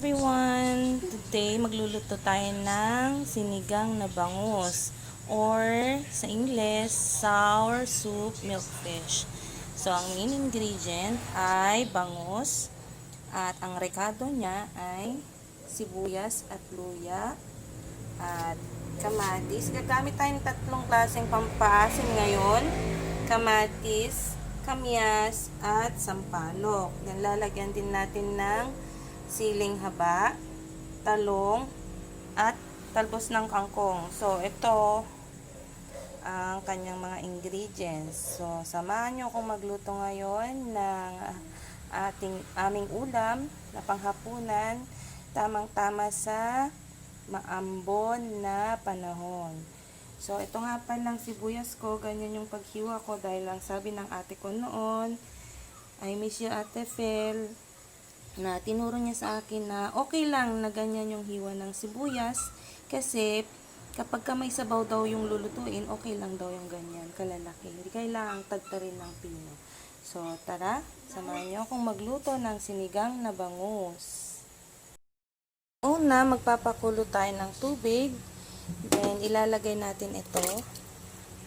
everyone! Today, magluluto tayo ng sinigang na bangus or sa English, sour soup milk fish. So, ang main ingredient ay bangus at ang rekado niya ay sibuyas at luya at kamatis. Gagamit tayo ng tatlong klaseng pampaasim ngayon. Kamatis, kamyas, at sampalok. Lalagyan din natin ng siling haba, talong, at talbos ng kangkong. So, ito ang kanyang mga ingredients. So, samahan nyo akong magluto ngayon ng aming ulam na panghapunan, tamang-tama sa maambon na panahon. So, ito nga palang sibuyas ko, ganyan yung paghiwa ko dahil lang sabi ng ate ko noon, I miss you Ate Fel, na tinuro niya sa akin na okay lang na ganyan yung hiwa ng sibuyas kasi kapag ka may sabaw daw yung lulutuin, okay lang daw yung ganyan, kalalaki. Hindi kailangang tagtarin ng pino. So, tara, samahan niyo akong magluto ng sinigang na bangus. Una, magpapakulo tayo ng tubig. Then, ilalagay natin ito,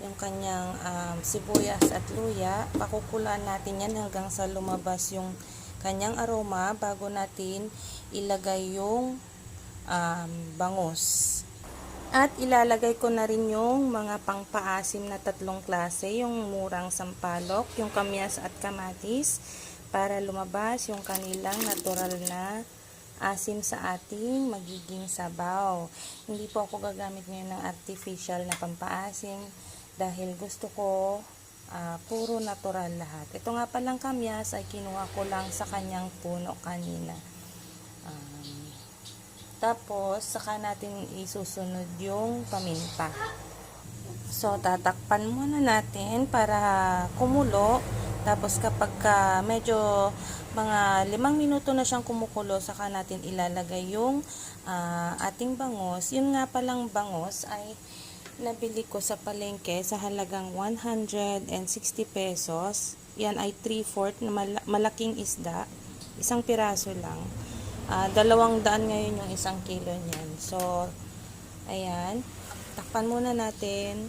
yung kanyang sibuyas at luya. Pakukulaan natin yan hanggang sa lumabas yung kanyang aroma bago natin ilagay yung bangus. At ilalagay ko na rin yung mga pangpaasim na tatlong klase, yung murang sampalok, yung kamyas at kamatis, para lumabas yung kanilang natural na asim sa ating magiging sabaw. Hindi po ako gagamit ngayon ng artificial na pampaasim dahil gusto ko puro natural lahat. Ito nga palang kamyas ay kinuha ko lang sa kanyang puno kanina. Tapos, saka natin isusunod yung paminta. So, tatakpan muna natin para kumulo. Tapos, kapag medyo mga 5 minuto na siyang kumukulo, saka natin ilalagay yung ating bangus. Yun nga palang bangus ay nabili ko sa palengke sa halagang 160 pesos. Yan ay 3/4 na malaking isda. Isang piraso lang. 200 ngayon yung 1 kilo niyan. So, ayan. Takpan muna natin.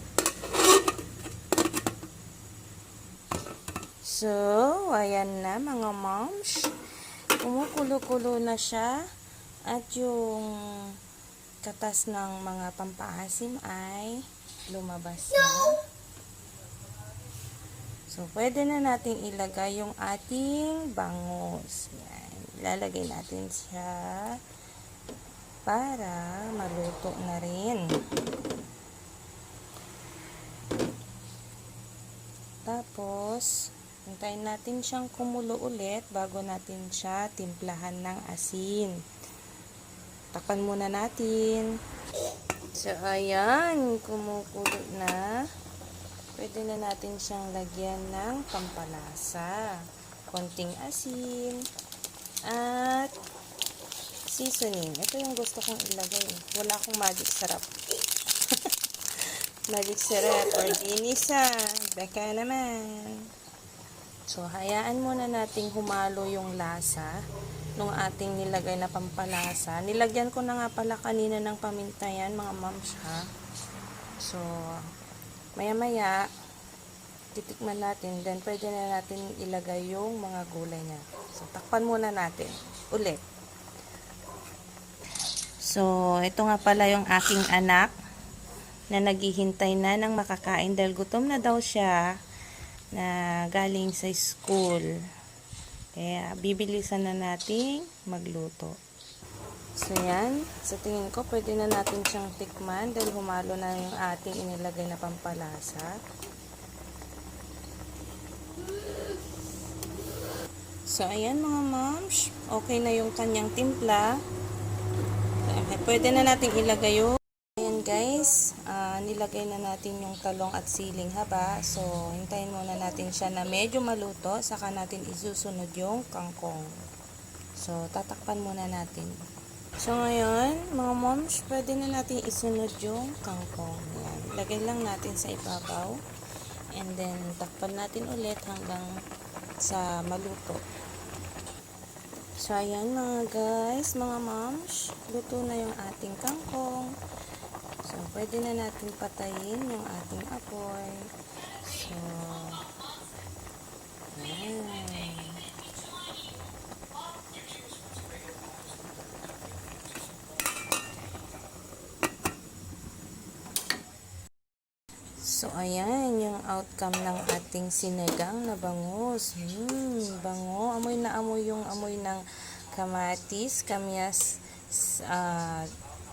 So, ayan na mga moms. Kumukulo-kulo na siya. At yung katas ng mga pampaasim ay lumabas na. So, pwede na natin ilagay yung ating bangus. Yan. Ilalagay natin siya para maluto na rin. Tapos, hintayin natin siyang kumulo ulit bago natin siya timplahan ng asin. Takpan muna natin. So, ayan. Kumukulo na. Pwede na natin siyang lagyan ng pampalasa. Konting asin. At seasoning. Ito yung gusto kong ilagay. Wala akong magic sarap. Magic syrup or ginisa. Baka naman. So, hayaan muna nating humalo yung lasa nung ating nilagay na pampalasa. Nilagyan ko na nga pala kanina ng paminta yan, mga moms ha. So, maya-maya, titikman natin. Then, pwede na natin ilagay yung mga gulay niya. So, takpan muna natin. Ulit. So, ito nga pala yung aking anak na naghihintay na ng makakain dahil gutom na daw siya na galing sa school. Kaya, bibilisan na nating magluto. So, yan. Sa tingin ko, pwede na natin siyang tikman dahil humalo na yung ating inilagay na pampalasa. So, ayan mga moms. Okay na yung kanyang timpla. Pwede na natin ilagay yung ayan guys. Nilagay na natin yung talong at siling haba. So, hintayin muna natin siya na medyo maluto. Saka natin isusunod yung kangkong. So, tatakpan muna natin. So, ngayon, mga moms, pwede na natin isunod yung kangkong. Ayan. Lagay lang natin sa ibabaw. And then, takpan natin ulit hanggang sa maluto. So, ayan mga guys, mga moms, luto na yung ating kangkong. So, pwede na natin patayin yung ating apoy. So, ayan. So, ayan yung outcome ng ating sinigang na bangus. Bango. Amoy na amoy yung amoy ng kamatis, kamyas,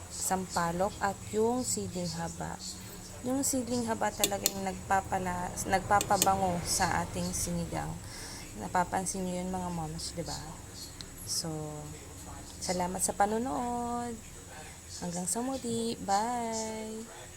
sampalok, at yung siling haba. Yung siling haba talaga yung nagpapabango sa ating sinigang. Napapansin nyo yun mga moms, di ba? So, salamat sa panonood. Hanggang sa muli. Bye!